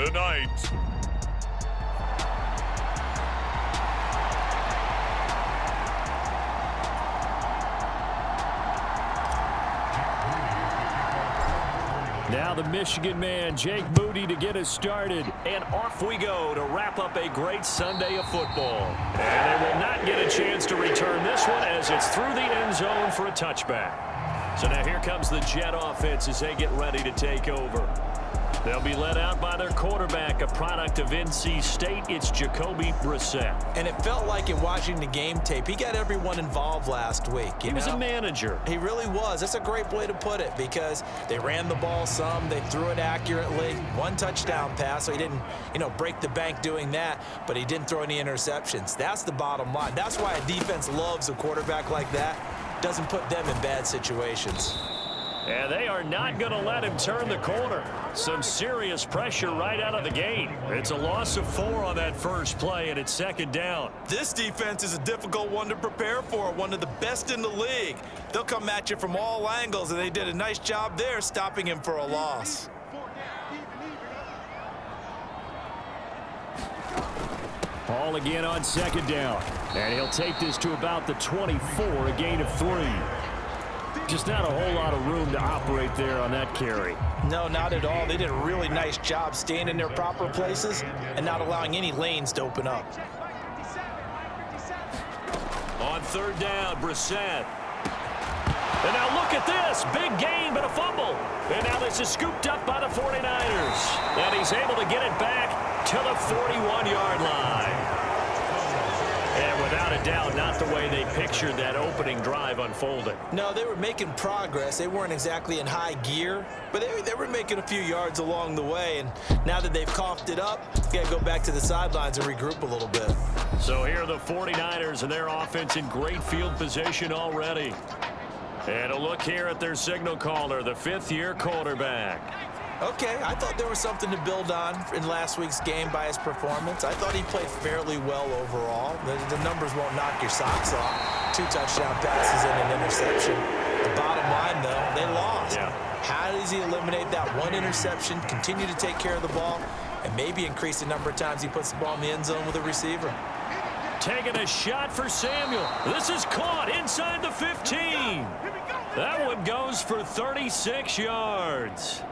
tonight. Now the Michigan man, Jake Moody, to get us started. And off we go to wrap up a great Sunday of football. And they will not get a chance to return this one as it's through the end zone for a touchback. So now here comes the Jet offense as they get ready to take over. They'll be led out by their quarterback, a product of NC State. It's Jacoby Brissett. And it felt like in watching the game tape, he got everyone involved last week. He was a manager. He really was. That's a great way to put it because they ran the ball some. They threw it accurately. One touchdown pass, so he didn't, break the bank doing that, but he didn't throw any interceptions. That's the bottom line. That's why a defense loves a quarterback like that. Doesn't put them in bad situations. And they are not going to let him turn the corner. Some serious pressure right out of the gate. It's a loss of 4 on that first play, and it's second down. This defense is a difficult one to prepare for, one of the best in the league. They'll come at you from all angles, and they did a nice job there stopping him for a loss. Ball again on second down. And he'll take this to about the 24, a gain of 3. Just not a whole lot of room to operate there on that carry. No, not at all. They did a really nice job staying in their proper places and not allowing any lanes to open up. On third down, Brissett. And now look at this. Big gain, but a fumble. And now this is scooped up by the 49ers. And he's able to get it back to the 41-yard line. And without a doubt, not the way they pictured that opening drive unfolding. No, they were making progress. They weren't exactly in high gear, but they were making a few yards along the way. And now that they've coughed it up, got to go back to the sidelines and regroup a little bit. So here are the 49ers and their offense in great field position already. And a look here at their signal caller, the fifth-year quarterback. Okay, I thought there was something to build on in last week's game by his performance. I thought he played fairly well overall. The numbers won't knock your socks off. 2 touchdown passes and an interception. The bottom line, though, they lost. Yeah. How does he eliminate that one interception, continue to take care of the ball, and maybe increase the number of times he puts the ball in the end zone with a receiver? Taking a shot for Samuel. This is caught inside the 15. That one goes for 36 yards.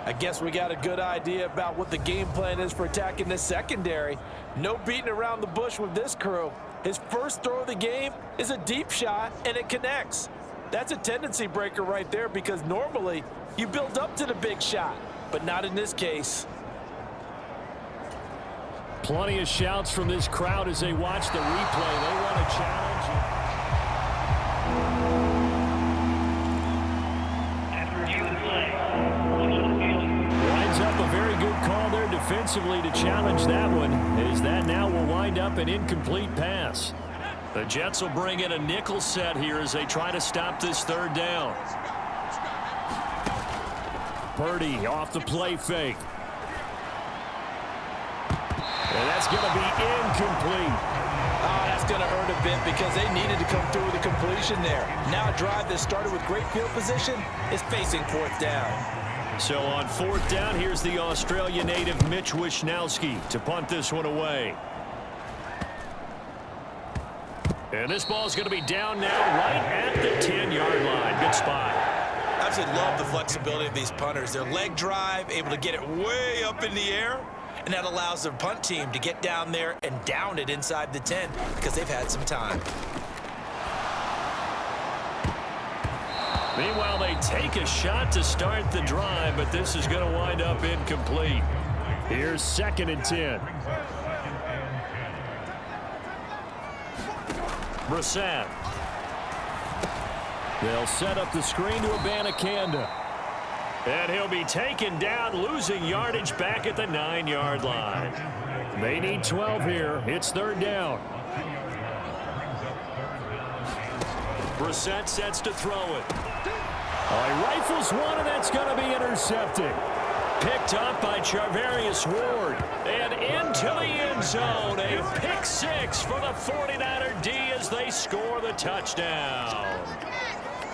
I guess we got a good idea about what the game plan is for attacking this secondary. No beating around the bush with this crew. His first throw of the game is a deep shot, and it connects. That's a tendency breaker right there because normally you build up to the big shot, but not in this case. Plenty of shouts from this crowd as they watch the replay. They want a challenge. Lines up a very good call there defensively to challenge that one, as that now will wind up an incomplete pass. The Jets will bring in a nickel set here as they try to stop this third down. Purdy off the play fake. And that's going to be incomplete. Oh, that's going to hurt a bit because they needed to come through with a completion there. Now a drive that started with great field position is facing fourth down. So on fourth down, here's the Australia native Mitch Wishnowsky to punt this one away. And this ball's going to be down now right at the 10-yard line. Good spot. I absolutely love the flexibility of these punters. Their leg drive, able to get it way up in the air, and that allows their punt team to get down there and down it inside the 10 because they've had some time. Meanwhile, they take a shot to start the drive, but this is going to wind up incomplete. Here's 2nd and 10. Brissett. They'll set up the screen to Abanikanda. And he'll be taken down, losing yardage back at the 9-yard line. They need 12 here. It's 3rd down. Brissett sets to throw it. Oh, he rifles one, and that's going to be intercepted. Picked up by Charvarius Ward. And into the end zone. A pick six for the 49er D as they score the touchdown.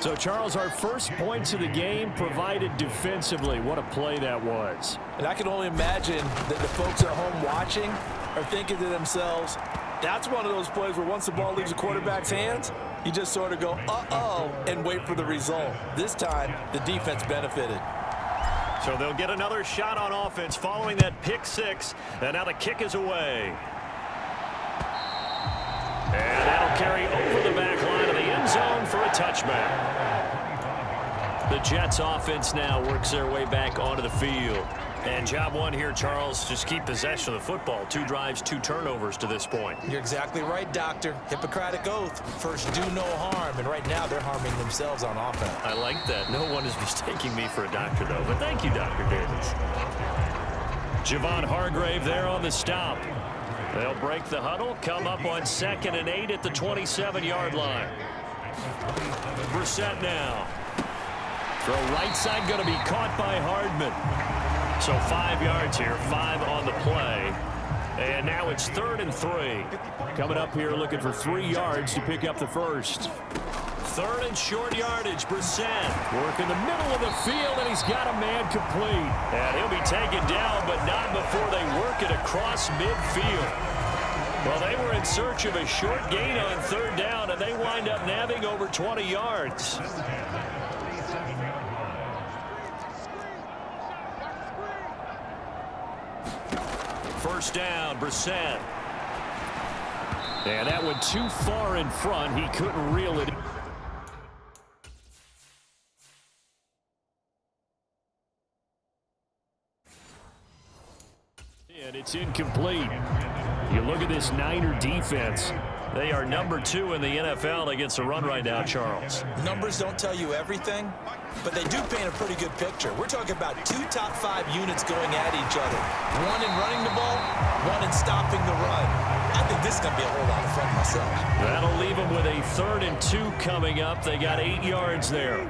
So, Charles, our first points of the game provided defensively. What a play that was. And I can only imagine that the folks at home watching are thinking to themselves, that's one of those plays where once the ball leaves the quarterback's hands, you just sort of go, uh-oh, and wait for the result. This time, the defense benefited. So they'll get another shot on offense following that pick six, and now the kick is away. And that'll carry over the back line of the end zone for a touchback. The Jets offense now works their way back onto the field. And job one here, Charles, just keep possession of the football. 2 drives, 2 turnovers to this point. You're exactly right, Doctor. Hippocratic oath. First, do no harm. And right now, they're harming themselves on offense. I like that. No one is mistaking me for a doctor, though. But thank you, Dr. Davis. Javon Hargrave there on the stop. They'll break the huddle, come up on 2nd and 8 at the 27-yard line. Brissett now. Throw right side, going to be caught by Hardman. So 5 yards here, 5 on the play. And now it's 3rd and 3. Coming up here looking for 3 yards to pick up the first. 3rd and short yardage, Brissett. Work in the middle of the field, and he's got a man complete. And he'll be taken down, but not before they work it across midfield. Well, they were in search of a short gain on 3rd down, and they wind up nabbing over 20 yards. First down, Brissett. And that one too far in front. He couldn't reel it. And it's incomplete. You look at this Niner defense. They are number 2 in the NFL against the run right now, Charles. Numbers don't tell you everything, but they do paint a pretty good picture. We're talking about 2 top 5 units going at each other. One in running the ball, one in stopping the run. I think this is going to be a whole lot of fun myself. That'll leave them with a 3rd and 2 coming up. They got 8 yards there.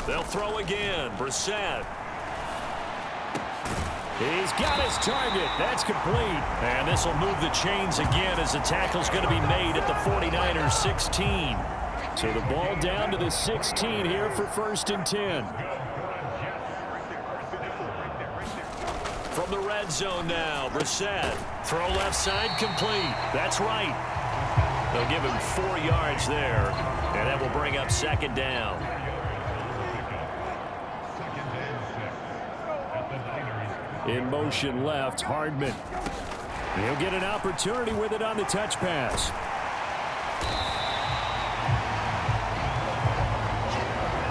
They'll throw again. Brissett. He's got his target. That's complete. And this will move the chains again as the tackle's going to be made at the 49ers 16. So the ball down to the 16 here for 1st and 10. From the red zone now, Brissett. Throw left side complete. That's right. They'll give him 4 yards there. And that will bring up 2nd down. In motion left, Hardman. He'll get an opportunity with it on the touch pass.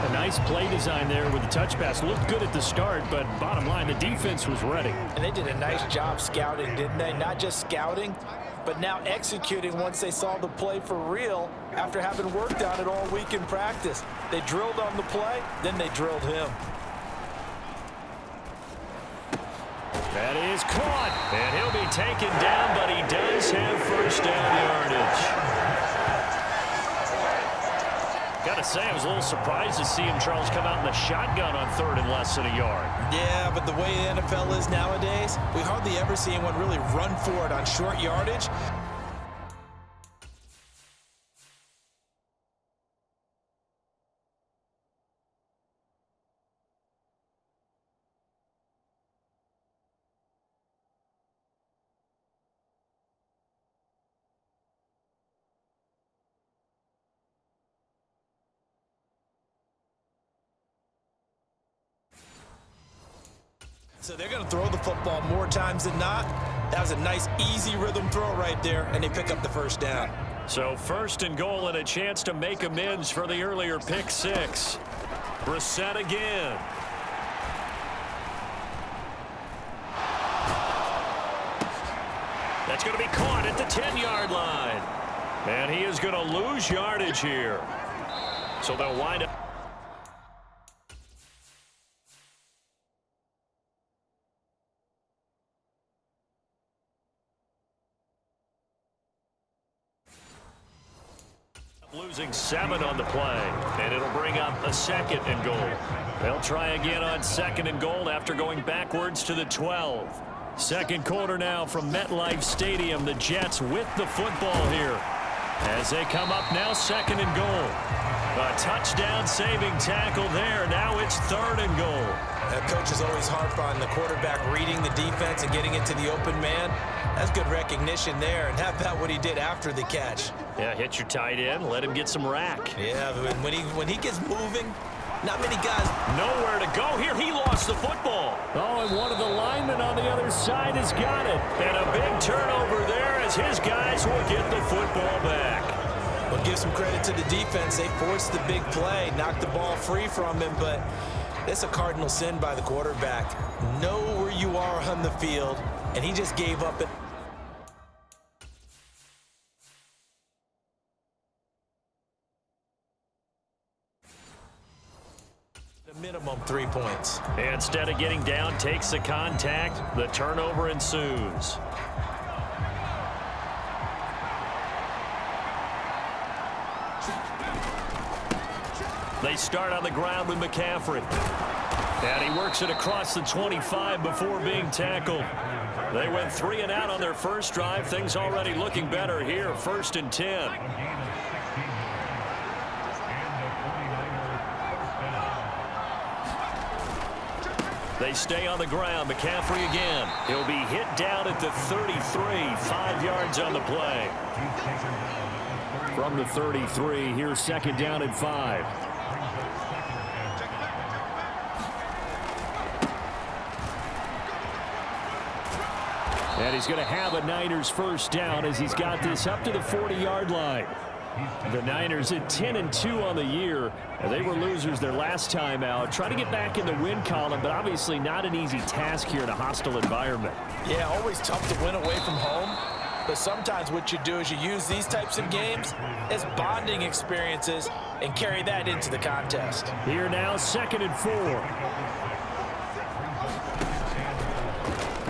A nice play design there with the touch pass. Looked good at the start, but bottom line, the defense was ready. And they did a nice job scouting, didn't they? Not just scouting, but now executing once they saw the play for real after having worked on it all week in practice. They drilled on the play, then they drilled him. That is caught. And he'll be taken down, but he does have 1st down yardage. Got to say, I was a little surprised to see him, Charles, come out in the shotgun on 3rd and less than a yard. Yeah, but the way the NFL is nowadays, we hardly ever see anyone really run for it on short yardage. So they're going to throw the football more times than not. That was a nice, easy rhythm throw right there, and they pick up the 1st down. So 1st and goal and a chance to make amends for the earlier pick 6. Brissett again. That's going to be caught at the 10-yard line. And he is going to lose yardage here. So they'll wind up. Losing 7 on the play, and it'll bring up a 2nd and goal. They'll try again on 2nd and goal after going backwards to the 12. Second quarter now from MetLife Stadium. The Jets with the football here. As they come up now, second and goal. A touchdown-saving tackle there. Now it's third and goal. Coaches always harp on the quarterback reading the defense and getting into the open man. That's good recognition there. And how about what he did after the catch? Yeah, hit your tight end, let him get some rack. Yeah, when he gets moving, not many guys. Nowhere to go here. He lost the football. Oh, and one of the linemen on the other side has got it. And a big turnover there as his guys will get the football back. Well, give some credit to the defense. They forced the big play, knocked the ball free from him, but it's a cardinal sin by the quarterback. Know where you are on the field, and he just gave up it. Minimum 3 points. Instead of getting down, takes the contact. The turnover ensues. They start on the ground with McCaffrey. And he works it across the 25 before being tackled. They went 3 and out on their first drive. Things already looking better here. 1st and 10. They stay on the ground. McCaffrey again. He'll be hit down at the 33. 5 yards on the play. From the 33, here's second down and 5. And he's going to have a Niners first down as he's got this up to the 40-yard line. The Niners at 10-2 on the year. They were losers their last time out. Trying to get back in the win column, but obviously not an easy task here in a hostile environment. Yeah, always tough to win away from home. But sometimes what you do is you use these types of games as bonding experiences and carry that into the contest. Here now, 2nd and 4.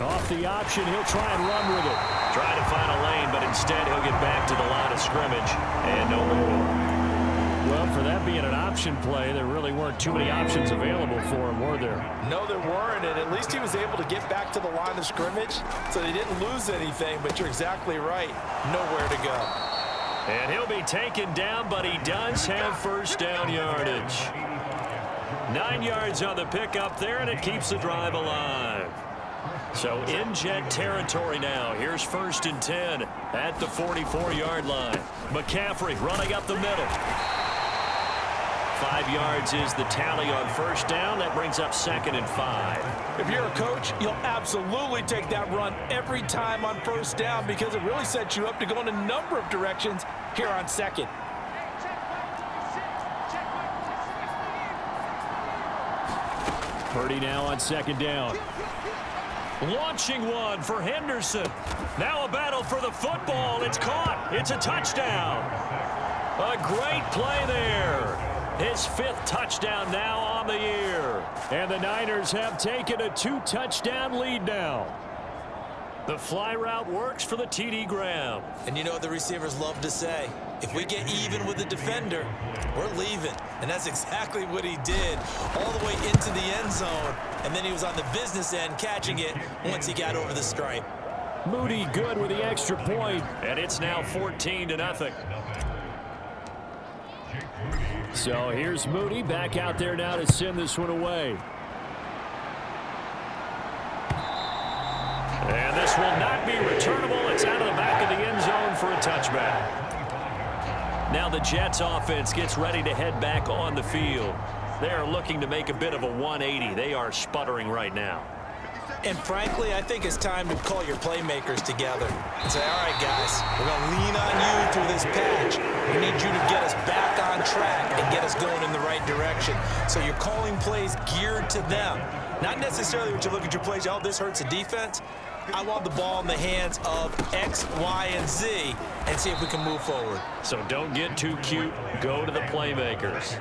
Off the option, he'll try and run with it. Try to find a lane, but instead he'll get back to the line of scrimmage. And no more. Well, for that being an option play, there really weren't too many options available for him, were there? No, there weren't, and at least he was able to get back to the line of scrimmage, so they didn't lose anything, but you're exactly right. Nowhere to go. And he'll be taken down, but he does have first down yardage. 9 yards on the pickup there, and it keeps the drive alive. So in Jet territory now. Here's 1st and 10 at the 44-yard line. McCaffrey running up the middle. 5 yards is the tally on first down. That brings up 2nd and 5. If you're a coach, you'll absolutely take that run every time on first down because it really sets you up to go in a number of directions here on 2nd. Purdy now on 2nd down. Launching one for Henderson. Now a battle for the football. It's caught. It's a touchdown. A great play there. His 5th touchdown now on the year. And the Niners have taken a 2-touchdown lead now. The fly route works for the TD Graham. And you know what the receivers love to say? If we get even with the defender, we're leaving. And that's exactly what he did all the way into the end zone. And then he was on the business end catching it once he got over the stripe. Moody good with the extra point. And it's now 14-0. So here's Moody back out there now to send this one away. And this will not be returnable. It's out of the back of the end zone for a touchback. Now the Jets offense gets ready to head back on the field. They are looking to make a bit of a 180. They are sputtering right now. And frankly, I think it's time to call your playmakers together and say, all right, guys, we're going to lean on you through this patch. We need you to get us back on track and get us going in the right direction. So you're calling plays geared to them. Not necessarily what you look at your plays, oh, this hurts the defense. I want the ball in the hands of X, Y, and Z and see if we can move forward. So don't get too cute. Go to the playmakers.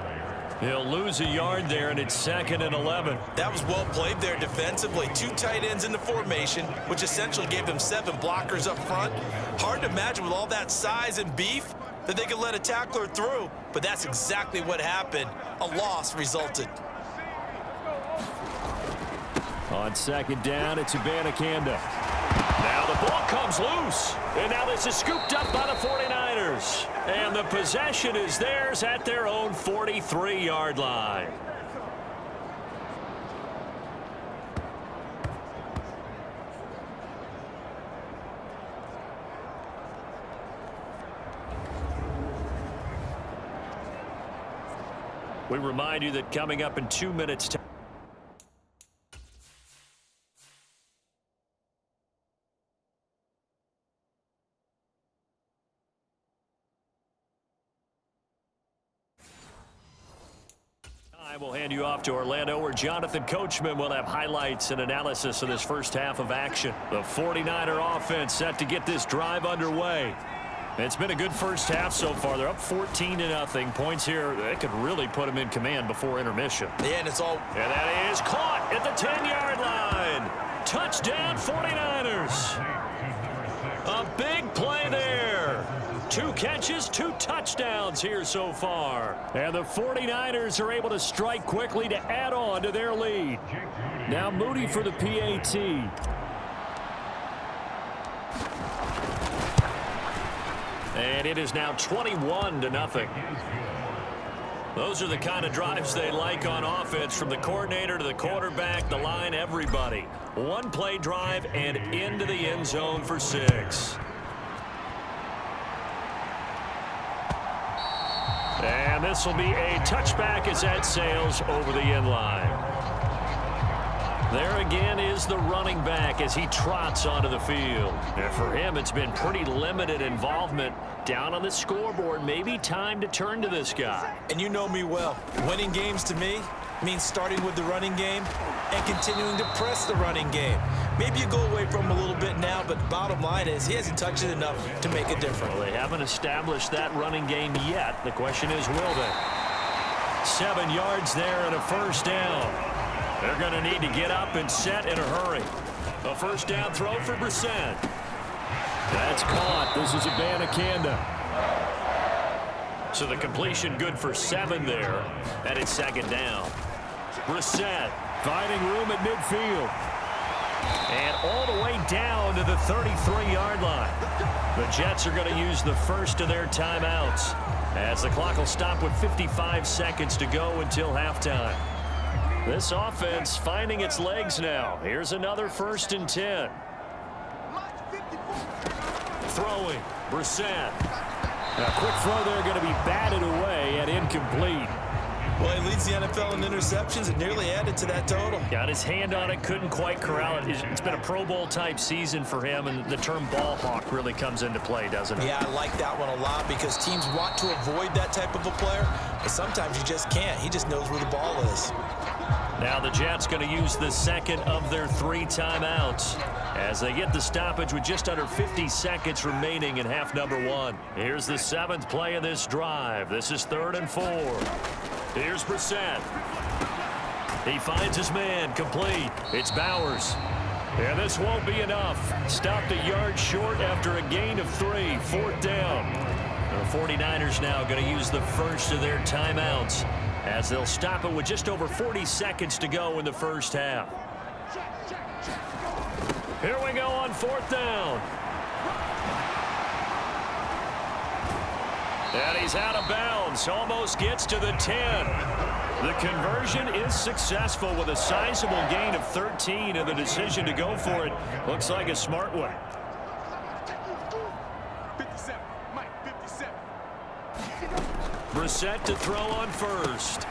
He'll lose a yard there, and it's 2nd and 11. That was well played there defensively. 2 tight ends in the formation, which essentially gave them 7 blockers up front. Hard to imagine with all that size and beef that they could let a tackler through, but that's exactly what happened. A loss resulted. On second down, it's Abanikanda. Now the ball comes loose. And now this is scooped up by the 49ers. And the possession is theirs at their own 43-yard line. We remind you that coming up in 2 minutes' time. We'll hand you off to Orlando, where Jonathan Coachman will have highlights and analysis of this first half of action. The 49er offense set to get this drive underway. It's been a good first half so far. They're up 14-0. Points here, they could really put them in command before intermission. Yeah, and And that is caught at the 10-yard line. Touchdown 49ers. A big play there. 2 catches, 2 touchdowns here so far. And the 49ers are able to strike quickly to add on to their lead. Now Moody for the PAT. And it is now 21-0. Those are the kind of drives they like on offense, from the coordinator to the quarterback, the line, everybody. 1 play drive and into the end zone for 6. And this will be a touchback as that sails over the end line. There again is the running back as he trots onto the field. And for him, it's been pretty limited involvement down on the scoreboard. Maybe time to turn to this guy. And you know me well. Winning games to me means starting with the running game and continuing to press the running game. Maybe you go away from him a little bit now, but the bottom line is he hasn't touched it enough to make a difference. Well, they haven't established that running game yet. The question is, will they? 7 yards there and a first down. They're going to need to get up and set in a hurry. A first down throw for Brissett. That's caught. This is Abanikanda. So the completion good for 7 there. And it's second down. Brissett finding room at midfield. And all the way down to the 33-yard line. The Jets are going to use the first of their timeouts, as the clock will stop with 55 seconds to go until halftime. This offense finding its legs now. Here's another 1st and 10. Throwing, Brissett. A quick throw there, going to be batted away and incomplete. Well, he leads the NFL in interceptions and nearly added to that total. Got his hand on it, couldn't quite corral it. It's been a Pro Bowl type season for him, and the term ball hawk really comes into play, doesn't it? Yeah, I like that one a lot because teams want to avoid that type of a player, but sometimes you just can't. He just knows where the ball is. Now the Jets going to use the second of their 3 timeouts as they get the stoppage with just under 50 seconds remaining in half number 1. Here's the 7th play of this drive. This is 3rd and 4. Here's Brissett. He finds his man, complete. It's Bowers. And this won't be enough. Stopped a yard short after a gain of 3. 4th down. The 49ers now going to use the first of their timeouts, as they'll stop it with just over 40 seconds to go in the first half. Here we go on 4th down. And he's out of bounds. Almost gets to the 10. The conversion is successful with a sizable gain of 13, and the decision to go for it looks like a smart one. 57, Mike, 57. Brissett to throw on first.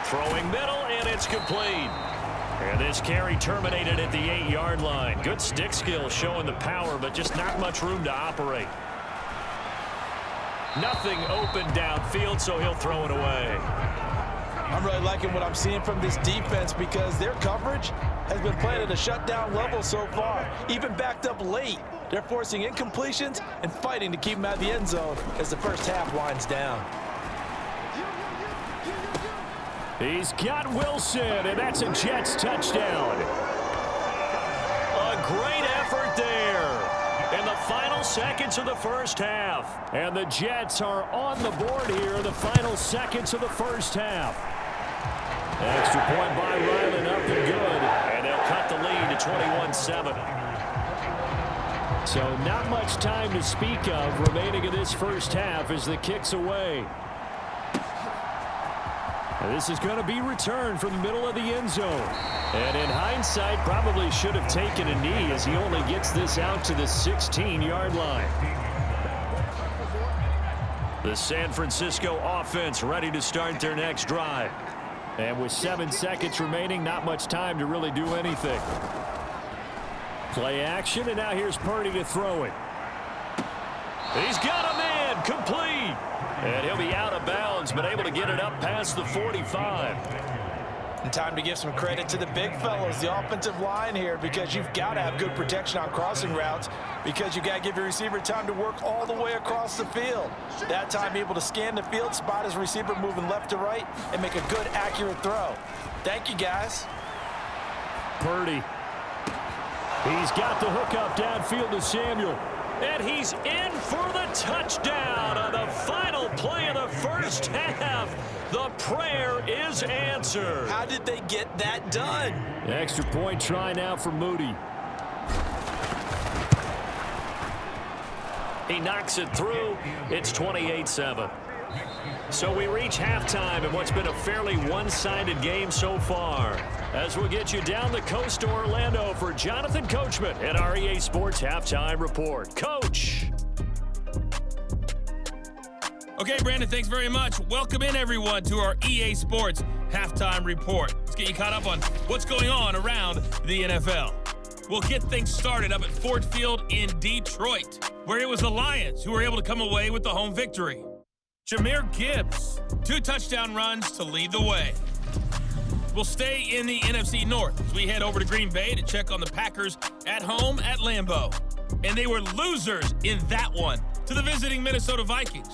Throwing middle, and it's complete. And this carry terminated at the 8-yard line. Good stick skill showing the power, but just not much room to operate. Nothing open downfield, so he'll throw it away. I'm really liking what I'm seeing from this defense because their coverage has been playing at a shutdown level so far. Even backed up late, they're forcing incompletions and fighting to keep them out of the end zone as the first half winds down. He's got Wilson, and that's a Jets touchdown. A great effort there in the final seconds of the first half. And the Jets are on the board here in the final seconds of the first half. Extra point by Ryland, up and good. And they'll cut the lead 21-7. So not much time to speak of remaining in this first half as the kick's away. And this is going to be returned from the middle of the end zone. And in hindsight, probably should have taken a knee as he only gets this out to the 16-yard line. The San Francisco offense ready to start their next drive. And with 7 seconds remaining, not much time to really do anything. Play action, and now here's Purdy to throw it. He's got a man, complete. And he'll be out of bounds, but able to get it up past the 45. And time to give some credit to the big fellows, the offensive line here, because you've got to have good protection on crossing routes because you got to give your receiver time to work all the way across the field. That time able to scan the field, spot his receiver moving left to right, and make a good, accurate throw. Thank you, guys. Purdy. He's got the hook up downfield to Samuel. And he's in for the touchdown on the final play of the first half. The prayer is answered. How did they get that done? Extra point try now for Moody. He knocks it through. It's 28-7. So we reach halftime in what's been a fairly one-sided game so far. As we'll get you down the coast to Orlando for Jonathan Coachman at our EA Sports Halftime Report. Coach. Okay, Brandon, thanks very much. Welcome in, everyone, to our EA Sports Halftime Report. Let's get you caught up on what's going on around the NFL. We'll get things started up at Ford Field in Detroit, where it was the Lions who were able to come away with the home victory. Jahmyr Gibbs, 2 touchdown runs to lead the way. We'll stay in the NFC North as we head over to Green Bay to check on the Packers at home at Lambeau. And they were losers in that one to the visiting Minnesota Vikings.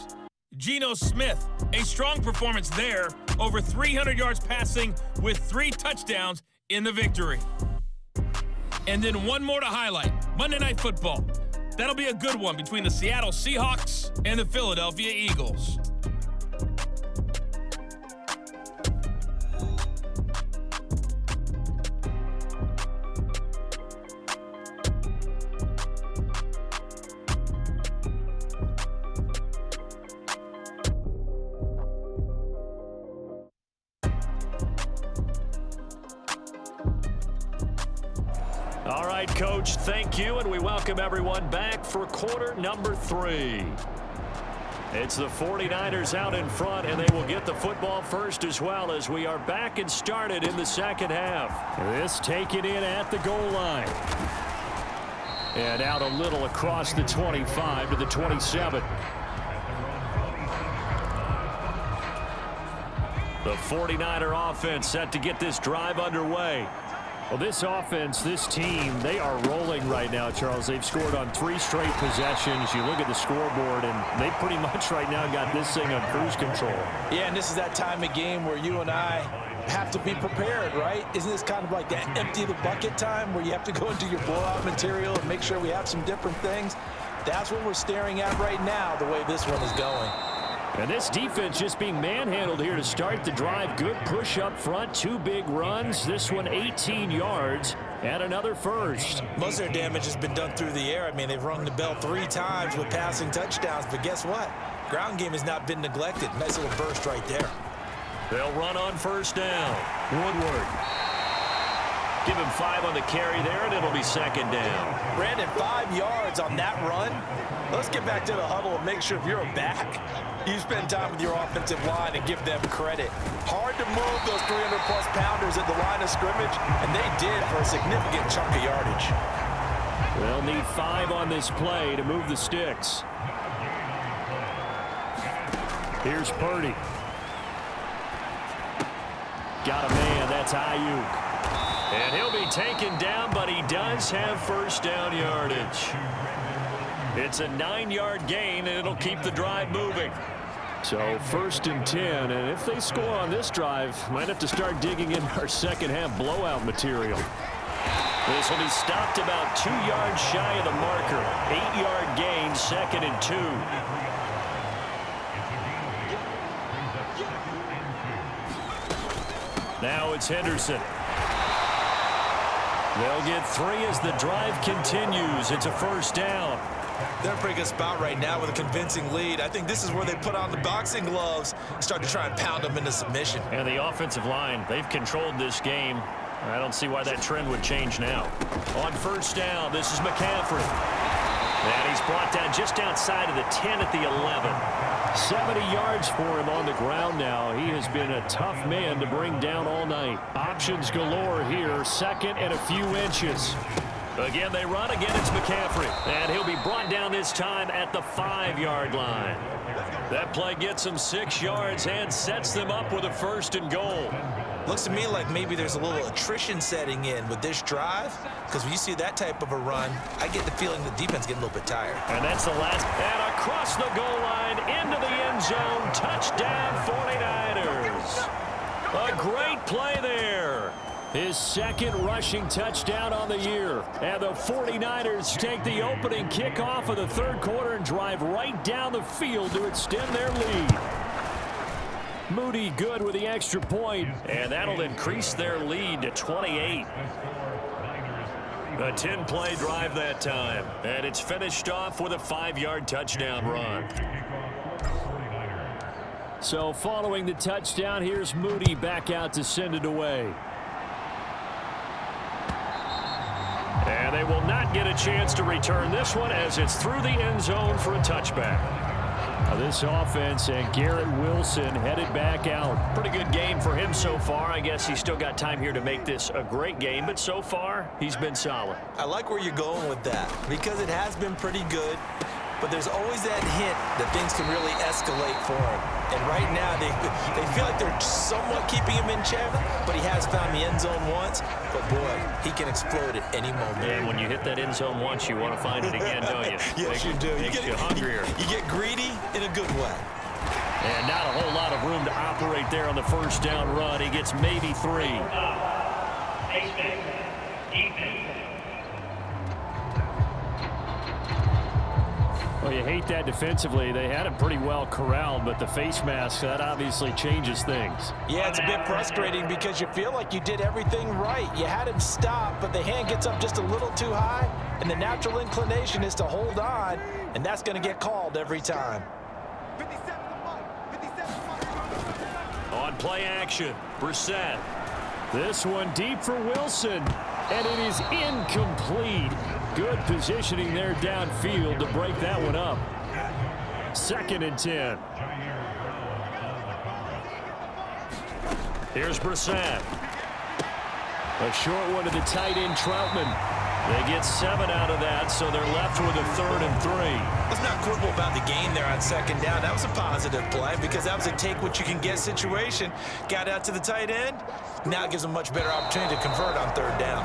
Geno Smith, a strong performance there, over 300 yards passing with 3 touchdowns in the victory. And then one more to highlight, Monday Night Football. That'll be a good one between the Seattle Seahawks and the Philadelphia Eagles. All right, Coach, thank you, and we welcome everyone back for quarter number 3. It's the 49ers out in front, and they will get the football first as well as we are back and started in the second half. This taken in at the goal line. And out a little across the 25 to the 27. The 49er offense set to get this drive underway. Well, this offense, this team, they are rolling right now, Charles. They've scored on 3 straight possessions. You look at the scoreboard, and they pretty much right now got this thing on cruise control. Yeah, and this is that time of game where you and I have to be prepared, right? Isn't this kind of like that empty the bucket time where you have to go into your blowout material and make sure we have some different things? That's what we're staring at right now, the way this one is going. And this defense just being manhandled here to start the drive. Good push up front, 2 big runs. This one 18 yards and another first. Most of their damage has been done through the air. I mean, they've rung the bell 3 times with passing touchdowns, but guess what? Ground game has not been neglected. Nice little burst right there. They'll run on first down. Woodward. Give him 5 on the carry there, and it'll be second down. Brandon, 5 yards on that run. Let's get back to the huddle and make sure if you're a back, you spend time with your offensive line and give them credit. Hard to move those 300-plus pounders at the line of scrimmage, and they did for a significant chunk of yardage. They'll need 5 on this play to move the sticks. Here's Purdy. Got a man. That's Ayuk. And he'll be taken down, but he does have first down yardage. It's a 9-yard gain, and it'll keep the drive moving. So 1st and 10, and if they score on this drive, might have to start digging in our second half blowout material. This will be stopped about 2 yards shy of the marker. 8-yard gain, 2nd and 2. Now it's Henderson. They'll get 3 as the drive continues. It's a first down. They're in a pretty good spot right now with a convincing lead. I think this is where they put on the boxing gloves and start to try and pound them into submission. And the offensive line, they've controlled this game. I don't see why that trend would change now. On first down, this is McCaffrey. And he's brought down just outside of the 10 at the 11. 70 yards for him on the ground now. He has been a tough man to bring down all night. Options galore here. Second and a few inches. Again, they run. Again, it's McCaffrey. And he'll be brought down this time at the 5-yard line. That play gets him 6 yards and sets them up with a 1st and goal. Looks to me like maybe there's a little attrition setting in with this drive, because when you see that type of a run, I get the feeling the defense getting a little bit tired. And that's the last. And across the goal line, into the end zone. Touchdown, 49ers. A great play there. His 2nd rushing touchdown on the year. And the 49ers take the opening kickoff of the 3rd quarter and drive right down the field to extend their lead. Moody good with the extra point. And that'll increase their lead to 28. A 10-play drive that time. And it's finished off with a 5-yard touchdown run. So following the touchdown, here's Moody back out to send it away. And they will not get a chance to return this one as it's through the end zone for a touchback. This offense and Garrett Wilson headed back out. Pretty good game for him so far. I guess he's still got time here to make this a great game, but so far he's been solid. I like where you're going with that because it has been pretty good, but there's always that hint that things can really escalate for him. And right now they feel like they're somewhat keeping him in check, but he has found the end zone once. But boy, he can explode at any moment. And when you hit that end zone once, you want to find it again, don't you? Yes, you do. Makes you hungrier. You get greedy in a good way. And not a whole lot of room to operate there on the first down run. He gets maybe 3. Well, you hate that defensively. They had him pretty well corralled, but the face mask, that obviously changes things. Yeah, it's a bit frustrating because you feel like you did everything right. You had him stop, but the hand gets up just a little too high, and the natural inclination is to hold on, and that's going to get called every time. On play action, Brissett. This one deep for Wilson, and it is incomplete. Good positioning there downfield to break that one up. 2nd and 10. Here's Brissett. A short one to the tight end, Troutman. They get 7 out of that, so they're left with a 3rd and 3. Let's not quibble about the gain there on 2nd down. That was a positive play because that was a take-what-you-can-get situation. Got out to the tight end. Now it gives them a much better opportunity to convert on 3rd down.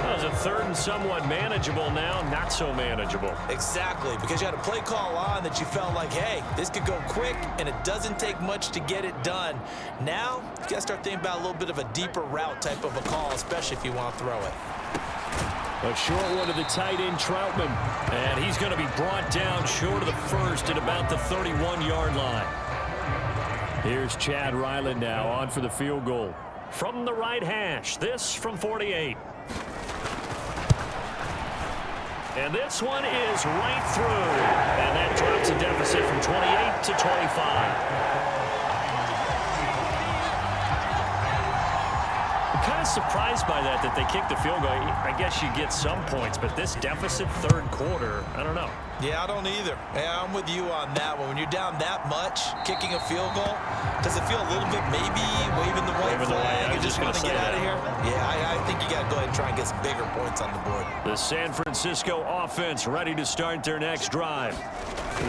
That was a 3rd and somewhat manageable, now not so manageable. Exactly, because you had a play call on that you felt like, hey, this could go quick, and it doesn't take much to get it done. Now, you got to start thinking about a little bit of a deeper route type of a call, especially if you want to throw it. A short one to the tight end, Troutman. And he's going to be brought down short of the 1st at about the 31-yard line. Here's Chad Ryland now on for the field goal. From the right hash, this from 48. And this one is right through. And that drops a deficit from 28 to 25. Kind of surprised by that they kicked the field goal. I guess you get some points, but this deficit 3rd quarter, I don't know. Yeah, I don't either. Yeah, I'm with you on that one. When you're down that much, kicking a field goal, does it feel a little bit maybe waving the white flag and just want to get out of here? Yeah, I think you got to go ahead and try and get some bigger points on the board. The San Francisco offense ready to start their next drive.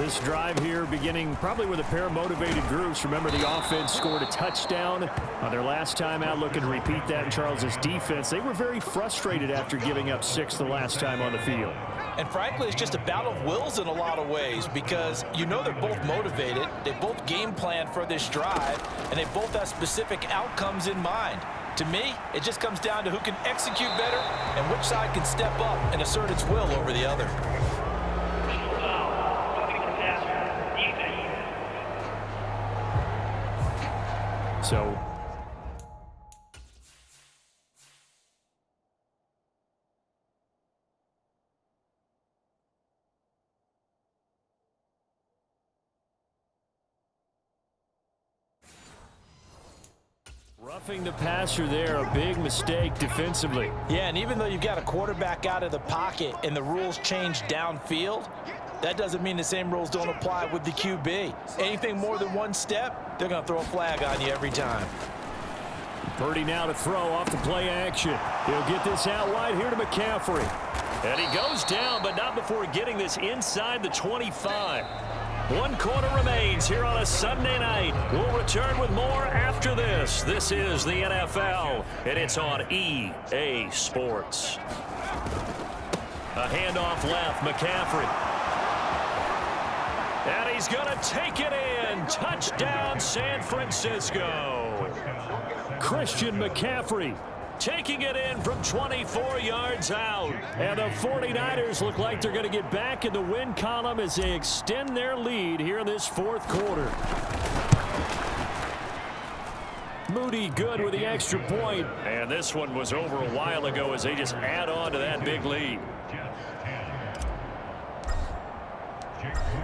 This drive here beginning probably with a pair of motivated groups. Remember, the offense scored a touchdown on their last time out, looking to repeat that in Charles's defense. They were very frustrated after giving up 6 the last time on the field. And frankly, it's just a battle of wills in a lot of ways because you know they're both motivated, they both game plan for this drive, and they both have specific outcomes in mind. To me, it just comes down to who can execute better and which side can step up and assert its will over the other. So roughing the passer there, a big mistake defensively. Yeah, and even though you've got a quarterback out of the pocket and the rules change downfield, that doesn't mean the same rules don't apply with the QB. Anything more than one step, they're going to throw a flag on you every time. Purdy now to throw off the play action. He'll get this out wide here to McCaffrey. And he goes down, but not before getting this inside the 25. 1 quarter remains here on a Sunday night. We'll return with more after this. This is the NFL, and it's on EA Sports. A handoff left, McCaffrey. And he's going to take it in. Touchdown, San Francisco. Christian McCaffrey taking it in from 24 yards out. And the 49ers look like they're going to get back in the win column as they extend their lead here in this 4th quarter. Moody good with the extra point. And this one was over a while ago as they just add on to that big lead.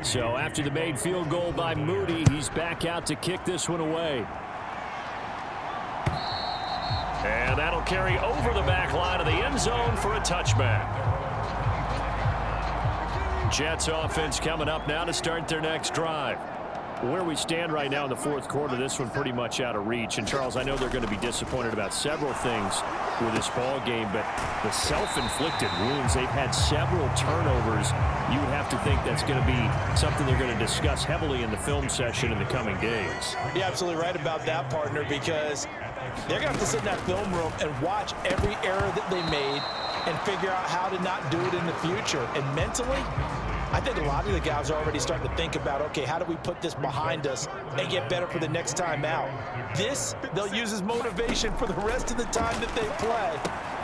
So after the made field goal by Moody, he's back out to kick this one away. And that'll carry over the back line of the end zone for a touchback. Jets offense coming up now to start their next drive. Where we stand right now in the 4th quarter, this one pretty much out of reach. And, Charles, I know they're going to be disappointed about several things with this ball game, but the self-inflicted wounds, they've had several turnovers. You would have to think that's going to be something they're going to discuss heavily in the film session in the coming days. You're absolutely right about that, partner, because they're going to have to sit in that film room and watch every error that they made and figure out how to not do it in the future. And mentally, I think a lot of the guys are already starting to think about, okay, how do we put this behind us and get better for the next time out? This, they'll use as motivation for the rest of the time that they play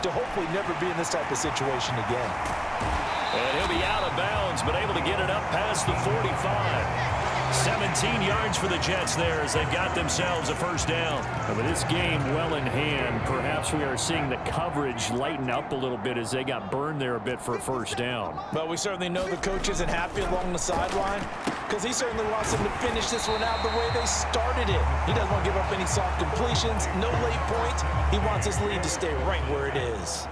to hopefully never be in this type of situation again. And he'll be out of bounds, but able to get it up past the 45. 17 yards for the Jets there as they've got themselves a first down. And with this game well in hand, perhaps we are seeing the coverage lighten up a little bit as they got burned there a bit for a first down. But we certainly know the coach isn't happy along the sideline because he certainly wants them to finish this one out the way they started it. He doesn't want to give up any soft completions, no late points. He wants his lead to stay right where it is.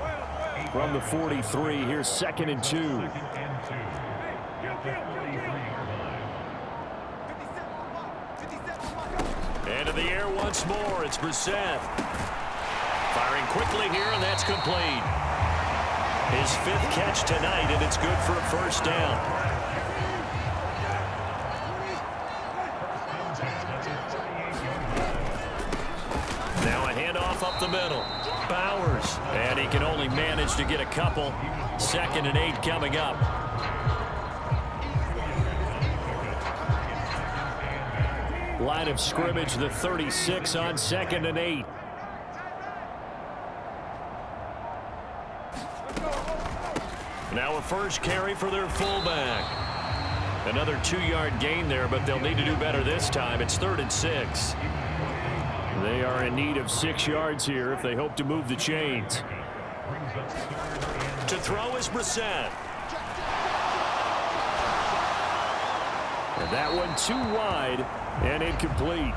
From the 43, here's 2nd and 2. Into the air once more, it's Brissett. Firing quickly here, and that's complete. His 5th catch tonight, and it's good for a first down. Now a handoff up the middle. Bowers, and he can only manage to get a couple. 2nd and 8 coming up. Line of scrimmage, the 36 on 2nd and 8. Now a first carry for their fullback. Another 2-yard gain there, but they'll need to do better this time. It's 3rd and 6. They are in need of 6 yards here if they hope to move the chains. To throw is Brissett. And that one too wide and incomplete.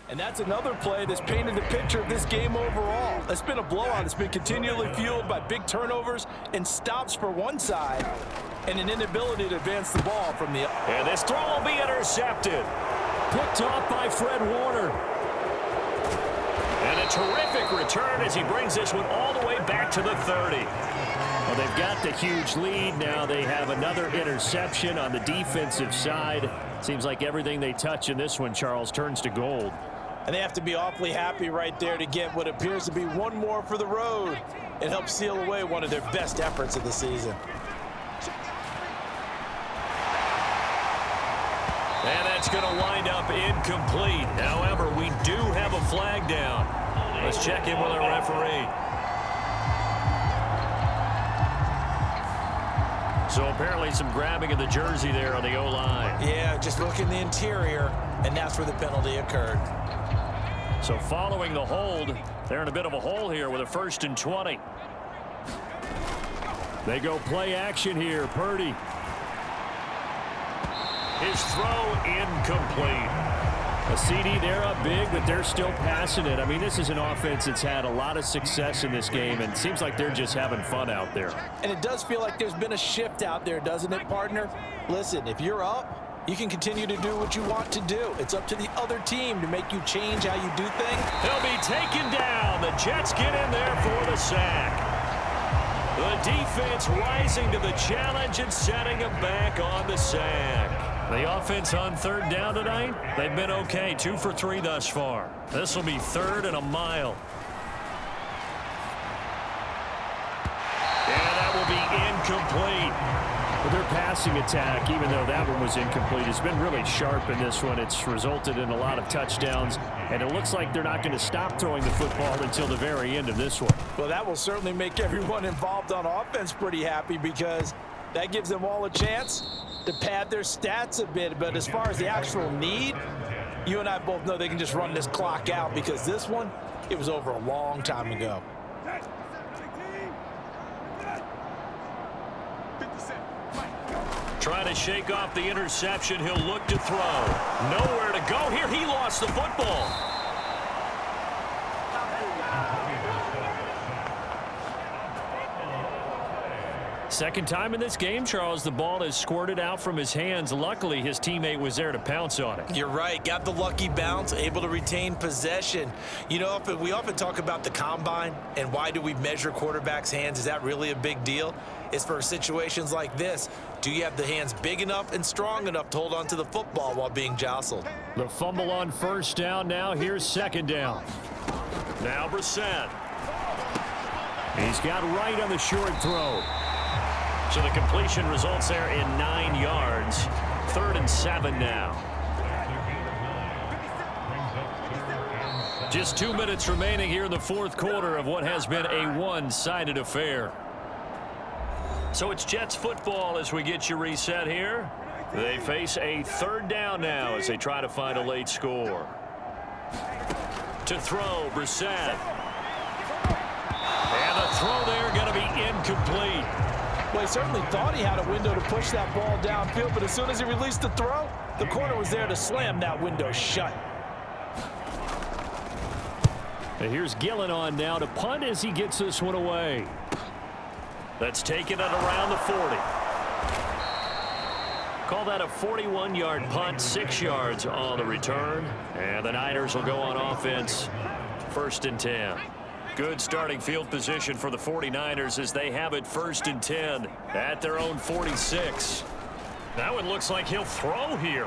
And that's another play that's painted the picture of this game overall. It's been a blowout. It's been continually fueled by big turnovers and stops for one side and an inability to advance the ball from the... And this throw will be intercepted. Picked off by Fred Warner. And a terrific return as he brings this one all the way back to the 30. Well, they've got the huge lead. Now they have another interception on the defensive side. Seems like everything they touch in this one, Charles, turns to gold. And they have to be awfully happy right there to get what appears to be one more for the road. It helps seal away one of their best efforts of the season. And that's going to wind up incomplete. However, we do have a flag down. Let's check in with our referee. So apparently some grabbing of the jersey there on the O-line. Yeah, just look in the interior, and that's where the penalty occurred. So following the hold, they're in a bit of a hole here with a 1st and 20. They go play action here. Purdy. His throw incomplete. A CD, they're up big, but they're still passing it. I mean, this is an offense that's had a lot of success in this game, and it seems like they're just having fun out there. And it does feel like there's been a shift out there, doesn't it, partner? Listen, if you're up, you can continue to do what you want to do. It's up to the other team to make you change how you do things. He'll be taken down. The Jets get in there for the sack. The defense rising to the challenge and setting him back on the sack. The offense on 3rd down tonight, they've been okay. 2 for 3 thus far. This will be 3rd and a mile. And that will be incomplete. But their passing attack, even though that one was incomplete, has been really sharp in this one. It's resulted in a lot of touchdowns, and it looks like they're not going to stop throwing the football until the very end of this one. Well, that will certainly make everyone involved on offense pretty happy because that gives them all a chance to pad their stats a bit. But as far as the actual need, you and I both know they can just run this clock out because this one, it was over a long time ago. Trying to shake off the interception. He'll look to throw. Nowhere to go here. He lost the football. Second time in this game, Charles, the ball has squirted out from his hands. Luckily, his teammate was there to pounce on it. You're right. Got the lucky bounce, able to retain possession. You know, we often talk about the combine and why do we measure quarterbacks' hands. Is that really a big deal? It's for situations like this. Do you have the hands big enough and strong enough to hold on to the football while being jostled? The fumble on 1st down. Now here's 2nd down. Now Brissett. He's got right on the short throw. So the completion results there in 9 yards. 3rd and 7 now. Just 2 minutes remaining here in the 4th quarter of what has been a one-sided affair. So it's Jets football as we get you reset here. They face a 3rd down now as they try to find a late score. To throw, Brissett. And the throw there going to be incomplete. Well, he certainly thought he had a window to push that ball downfield, but as soon as he released the throw, the corner was there to slam that window shut. And here's Gillen on now to punt as he gets this one away. That's taken at around the 40. Call that a 41-yard punt, 6 yards on the return. And the Niners will go on offense, 1st and 10. Good starting field position for the 49ers as they have it 1st and 10 at their own 46. That one looks like he'll throw here.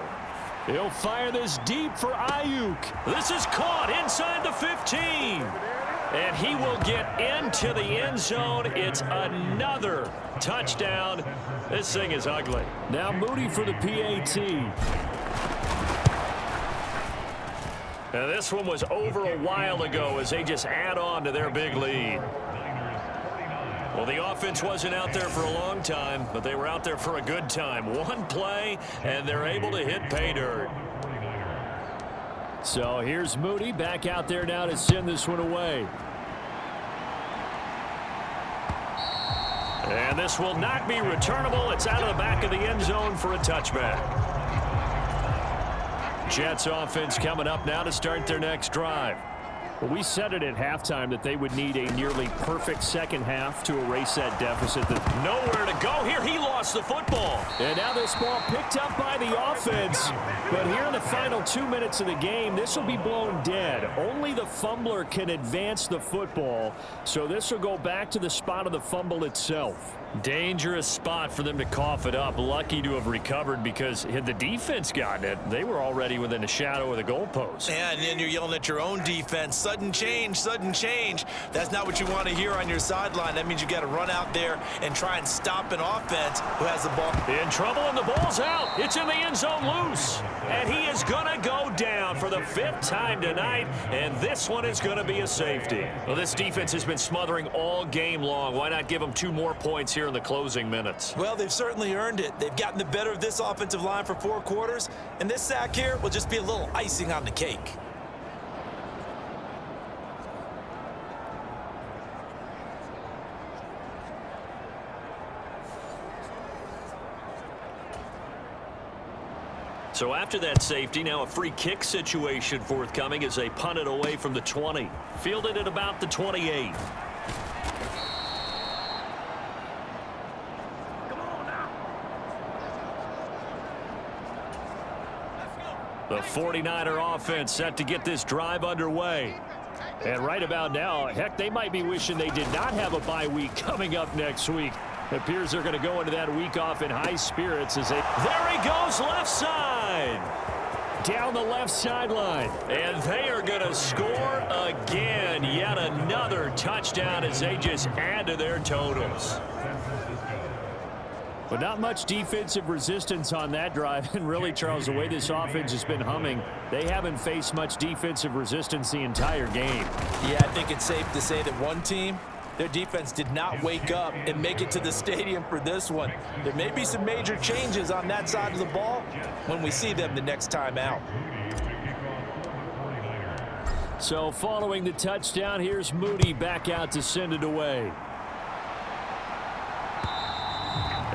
He'll fire this deep for Ayuk. This is caught inside the 15. And he will get into the end zone. It's another touchdown. This thing is ugly. Now Moody for the PAT. Now this one was over a while ago as they just add on to their big lead. Well, the offense wasn't out there for a long time, but they were out there for a good time. One play, and they're able to hit pay dirt. So here's Moody back out there now to send this one away. And this will not be returnable. It's out of the back of the end zone for a touchback. Jets offense coming up now to start their next drive. Well, we said it at halftime that they would need a nearly perfect second half to erase that deficit. Nowhere to go here. He lost the football. And now this ball picked up by the offense. But here in the final 2 minutes of the game, this will be blown dead. Only the fumbler can advance the football. So this will go back to the spot of the fumble itself. Dangerous spot for them to cough it up. Lucky to have recovered because had the defense gotten it, they were already within the shadow of the goalpost. Yeah, and then you're yelling at your own defense. Sudden change, sudden change. That's not what you want to hear on your sideline. That means you got to run out there and try and stop an offense who has the ball. In trouble, and the ball's out. It's in the end zone loose. And he is going to go down for the 5th time tonight, and this one is going to be a safety. Well, this defense has been smothering all game long. Why not give them 2 more points here here in the closing minutes? Well, they've certainly earned it. They've gotten the better of this offensive line for 4 quarters, and this sack here will just be a little icing on the cake. So after that safety, now a free kick situation forthcoming as they punt it away from the 20. Fielded at about the 28. The 49er offense set to get this drive underway. And right about now, heck, they might be wishing they did not have a bye week coming up next week. It appears they're going to go into that week off in high spirits as they... There he goes, left side. Down the left sideline. And they are going to score again. Yet another touchdown as they just add to their totals. But not much defensive resistance on that drive. And really, Charles, the way this offense has been humming, they haven't faced much defensive resistance the entire game. Yeah, I think it's safe to say that one team, their defense did not wake up and make it to the stadium for this one. There may be some major changes on that side of the ball when we see them the next time out. So following the touchdown, here's Moody back out to send it away.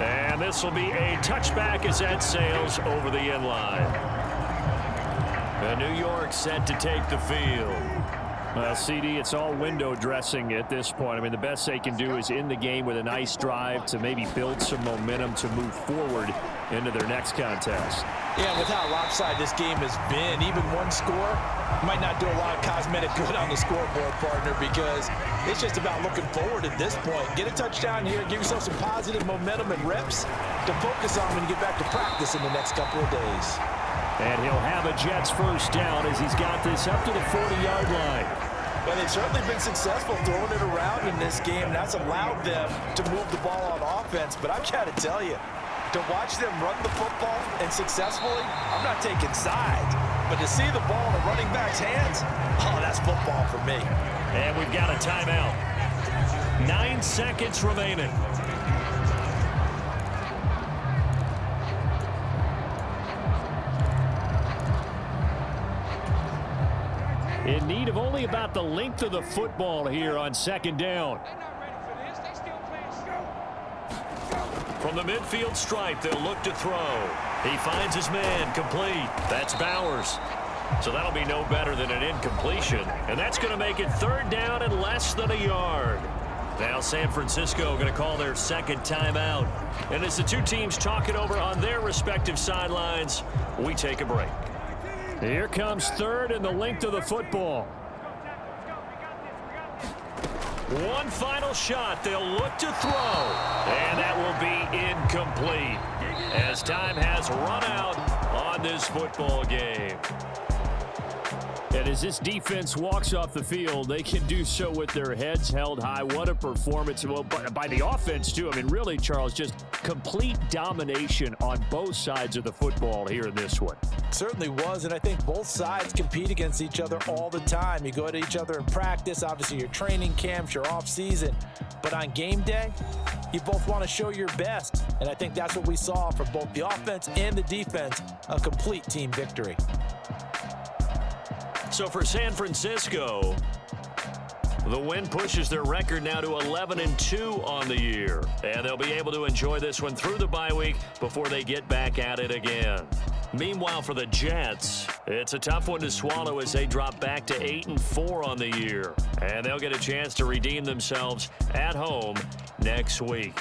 And this will be a touchback as that sails over the end line. And New York set to take the field. Well, CD, it's all window dressing at this point. I mean, the best they can do is end the game with a nice drive to maybe build some momentum to move forward into their next contest. Yeah, with how lopsided this game has been, even one score might not do a lot of cosmetic good on the scoreboard, partner, because it's just about looking forward at this point. Get a touchdown here, give yourself some positive momentum and reps to focus on when you get back to practice in the next couple of days. And he'll have a Jets first down as he's got this up to the 40-yard line. Well, they've certainly been successful throwing it around in this game. That's allowed them to move the ball on offense. But I've got to tell you, to watch them run the football and successfully, I'm not taking sides. But to see the ball in a running back's hands, oh, that's football for me. And we've got a timeout. 9 seconds remaining. In need of only about the length of the football here on second down. From the midfield stripe, they'll look to throw. He finds his man, complete. That's Bowers. So that'll be no better than an incompletion. And that's going to make it third down and less than a yard. Now San Francisco going to call their second timeout. And as the two teams talk it over on their respective sidelines, we take a break. Here comes third and the length of the football. One final shot. They'll look to throw. And that will be incomplete as time has run out on this football game. And as this defense walks off the field, they can do so with their heads held high. What a performance. Well, by the offense, too. I mean, really, Charles, just complete domination on both sides of the football here in this one. Certainly was, and I think both sides compete against each other all the time. You go at each other in practice, obviously your training camps, your off-season. But on game day, you both want to show your best. And I think that's what we saw from both the offense and the defense, a complete team victory. So for San Francisco, the win pushes their record now to 11-2 on the year. And they'll be able to enjoy this one through the bye week before they get back at it again. Meanwhile, for the Jets, it's a tough one to swallow as they drop back to 8-4 on the year. And they'll get a chance to redeem themselves at home next week.